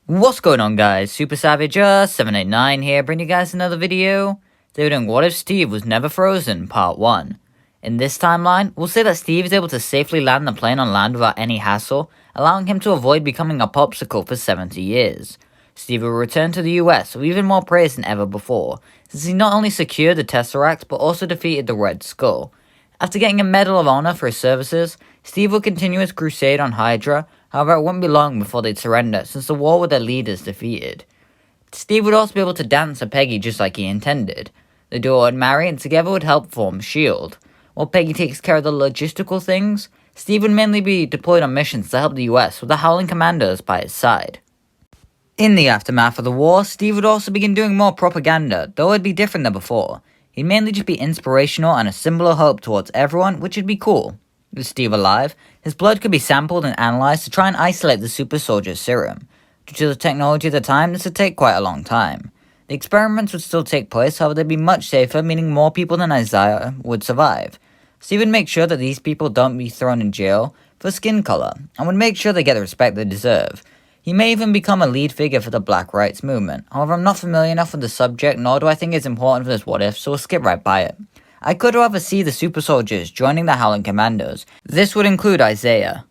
What's going on, guys? Super Savage 789 here, bringing you guys another video. Today we're doing What If Steve Was Never Frozen Part 1. In this timeline, we'll say that Steve is able to safely land the plane on land without any hassle, allowing him to avoid becoming a popsicle for 70 years. Steve will return to the US with even more praise than ever before, since he not only secured the Tesseract but also defeated the Red Skull. After getting a Medal of Honor for his services, Steve will continue his crusade on Hydra. However, it wouldn't be long before they'd surrender, since the war with their leaders defeated. Steve would also be able to dance to Peggy just like he intended. The duo would marry and together would help form S.H.I.E.L.D. While Peggy takes care of the logistical things, Steve would mainly be deployed on missions to help the US with the Howling Commandos by his side. In the aftermath of the war, Steve would also begin doing more propaganda, though it'd be different than before. He'd mainly just be inspirational and a symbol of hope towards everyone, which would be cool. With Steve alive, his blood could be sampled and analyzed to try and isolate the super soldier's serum. Due to the technology at the time, this would take quite a long time. The experiments would still take place, however they'd be much safer, meaning more people than Isaiah would survive. Steve would make sure that these people don't be thrown in jail for skin color, and would make sure they get the respect they deserve. He may even become a lead figure for the Black Rights Movement. However, I'm not familiar enough with the subject, nor do I think it's important for this what if, so we'll skip right by it. I could rather see the super soldiers joining the Howling Commandos. This would include Isaiah.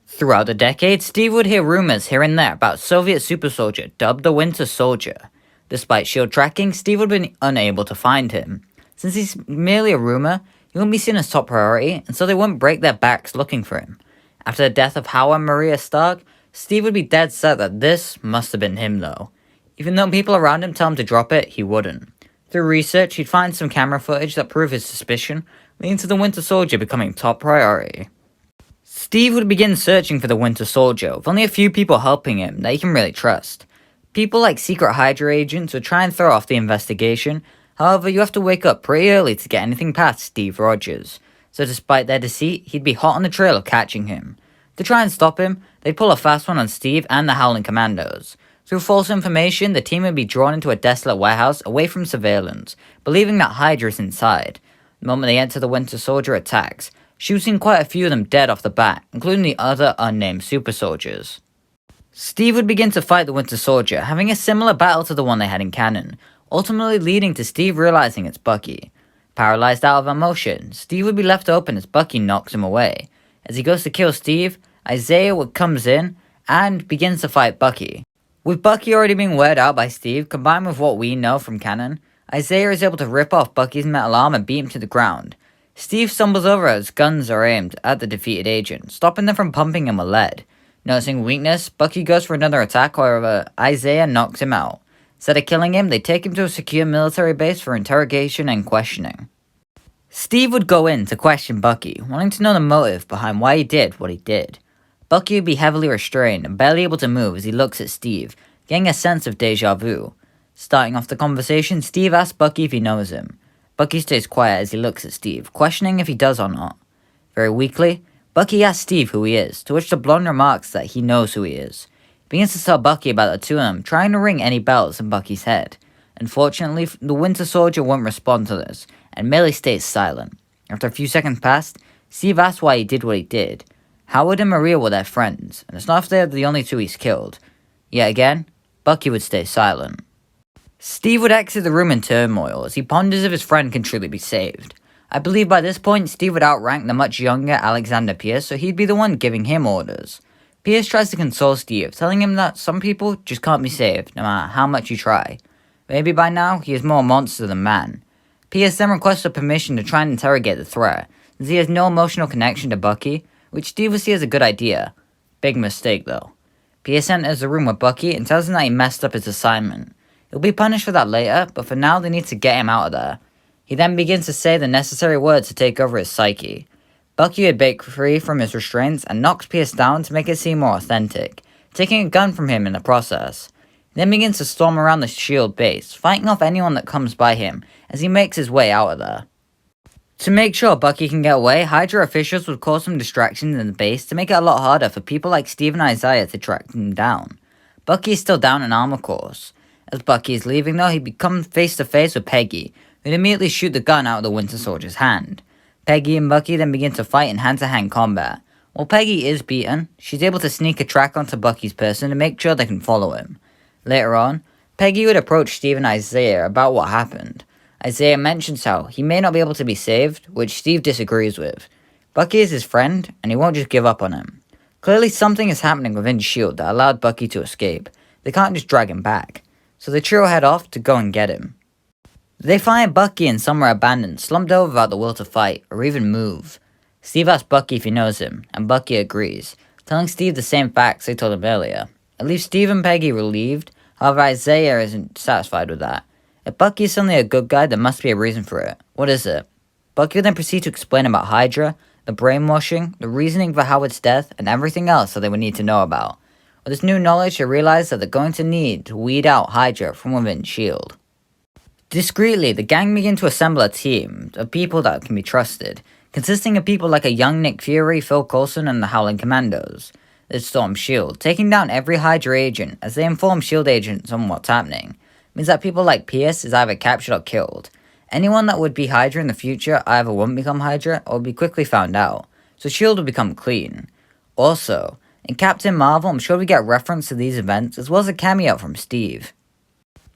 Throughout the decades, Steve would hear rumors here and there about Soviet super soldier dubbed the Winter Soldier. Despite S.H.I.E.L.D. tracking, Steve would have been unable to find him. Since he's merely a rumor, he wouldn't be seen as top priority, and so they wouldn't break their backs looking for him. After the death of Howard Maria Stark, Steve would be dead set that this must have been him though. Even though people around him tell him to drop it, he wouldn't. Through research, he'd find some camera footage that proved his suspicion, leading to the Winter Soldier becoming top priority. Steve would begin searching for the Winter Soldier, with only a few people helping him that he can really trust. People like secret Hydra agents would try and throw off the investigation, however you have to wake up pretty early to get anything past Steve Rogers, so despite their deceit, he'd be hot on the trail of catching him. To try and stop him, they'd pull a fast one on Steve and the Howling Commandos. Through false information, the team would be drawn into a desolate warehouse away from surveillance, believing that Hydra is inside. The moment they enter, the Winter Soldier attacks, shooting quite a few of them dead off the bat, including the other unnamed super soldiers. Steve would begin to fight the Winter Soldier, having a similar battle to the one they had in canon, ultimately leading to Steve realizing it's Bucky. Paralyzed out of emotion, Steve would be left open as Bucky knocks him away. As he goes to kill Steve, Isaiah comes in and begins to fight Bucky. With Bucky already being weared out by Steve, combined with what we know from canon, Isaiah is able to rip off Bucky's metal arm and beat him to the ground. Steve stumbles over as guns are aimed at the defeated agent, stopping them from pumping him with lead. Noticing weakness, Bucky goes for another attack, however, Isaiah knocks him out. Instead of killing him, they take him to a secure military base for interrogation and questioning. Steve would go in to question Bucky, wanting to know the motive behind why he did what he did. Bucky would be heavily restrained and barely able to move as he looks at Steve, getting a sense of deja vu. Starting off the conversation, Steve asks Bucky if he knows him. Bucky stays quiet as he looks at Steve, questioning if he does or not. Very weakly, Bucky asks Steve who he is, to which the blonde remarks that he knows who he is. He begins to tell Bucky about the two of them, trying to ring any bells in Bucky's head. Unfortunately, the Winter Soldier won't respond to this, and merely stays silent. After a few seconds passed, Steve asks why he did what he did. Howard and Maria were their friends, and it's not if they're the only two he's killed. Yet again, Bucky would stay silent. Steve would exit the room in turmoil as he ponders if his friend can truly be saved. I believe by this point, Steve would outrank the much younger Alexander Pierce, so he'd be the one giving him orders. Pierce tries to console Steve, telling him that some people just can't be saved, no matter how much you try. Maybe by now, he is more monster than man. Pierce then requests for permission to try and interrogate the threat, since he has no emotional connection to Bucky, which Steve would see as a good idea. Big mistake though. Pierce enters the room with Bucky and tells him that he messed up his assignment. He'll be punished for that later, but for now they need to get him out of there. He then begins to say the necessary words to take over his psyche. Bucky would break free from his restraints and knocks Pierce down to make it seem more authentic, taking a gun from him in the process. He then begins to storm around the S.H.I.E.L.D. base, fighting off anyone that comes by him as he makes his way out of there. To make sure Bucky can get away, Hydra officials would cause some distractions in the base to make it a lot harder for people like Steve and Isaiah to track him down. Bucky is still down in Armor Course. As Bucky is leaving though, he becomes face to face with Peggy, who'd immediately shoot the gun out of the Winter Soldier's hand. Peggy and Bucky then begin to fight in hand-to-hand combat. While Peggy is beaten, she's able to sneak a track onto Bucky's person to make sure they can follow him. Later on, Peggy would approach Steve and Isaiah about what happened. Isaiah mentions how he may not be able to be saved, which Steve disagrees with. Bucky is his friend, and he won't just give up on him. Clearly something is happening within S.H.I.E.L.D. that allowed Bucky to escape. They can't just drag him back. So the trio head off to go and get him. They find Bucky in somewhere abandoned, slumped over without the will to fight, or even move. Steve asks Bucky if he knows him, and Bucky agrees, telling Steve the same facts they told him earlier. It leaves Steve and Peggy relieved, however Isaiah isn't satisfied with that. If Bucky is suddenly a good guy, there must be a reason for it. What is it? Bucky will then proceed to explain about Hydra, the brainwashing, the reasoning for Howard's death, and everything else that they would need to know about. With this new knowledge, they realize that they're going to need to weed out Hydra from within S.H.I.E.L.D. Discreetly, the gang begin to assemble a team of people that can be trusted, consisting of people like a young Nick Fury, Phil Coulson, and the Howling Commandos. They storm S.H.I.E.L.D., taking down every Hydra agent as they inform S.H.I.E.L.D. agents on what's happening. It means that people like Pierce is either captured or killed. Anyone that would be Hydra in the future either wouldn't become Hydra or would be quickly found out, so S.H.I.E.L.D. will become clean. Also, in Captain Marvel, I'm sure we get reference to these events as well as a cameo from Steve.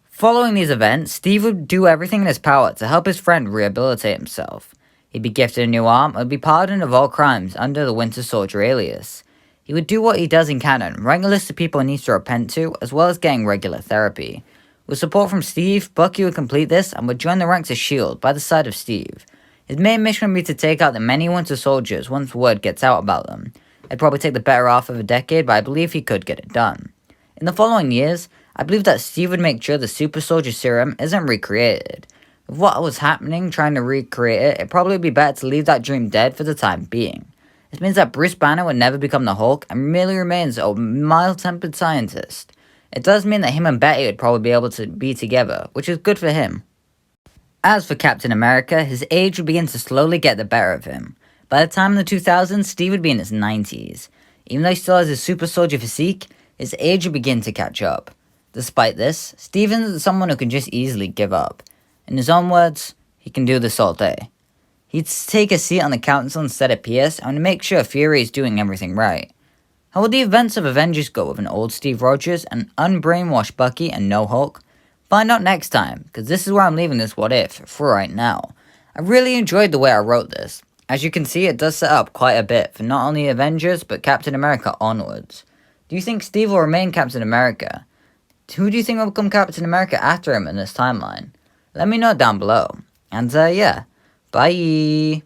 Following these events, Steve would do everything in his power to help his friend rehabilitate himself. He'd be gifted a new arm and would be pardoned of all crimes under the Winter Soldier alias. He would do what he does in canon, writing a list of people he needs to repent to, as well as getting regular therapy. With support from Steve, Bucky would complete this and would join the ranks of S.H.I.E.L.D. by the side of Steve. His main mission would be to take out the many Winter Soldiers once word gets out about them. It'd probably take the better half of a decade, but I believe he could get it done. In the following years, I believe that Steve would make sure the Super Soldier Serum isn't recreated. With what was happening trying to recreate it, it'd probably be better to leave that dream dead for the time being. This means that Bruce Banner would never become the Hulk and merely remains a mild-tempered scientist. It does mean that him and Betty would probably be able to be together, which is good for him. As for Captain America, his age would begin to slowly get the better of him. By the time in the 2000s, Steve would be in his 90s. Even though he still has his super soldier physique, his age would begin to catch up. Despite this, Steve isn't someone who can just easily give up. In his own words, he can do this all day. He'd take a seat on the council instead of Pierce and make sure Fury is doing everything right. How will the events of Avengers go with an old Steve Rogers, an unbrainwashed Bucky, and no Hulk? Find out next time, because this is where I'm leaving this what if for right now. I really enjoyed the way I wrote this. As you can see, it does set up quite a bit for not only Avengers, but Captain America onwards. Do you think Steve will remain Captain America? Who do you think will become Captain America after him in this timeline? Let me know down below. And yeah, bye!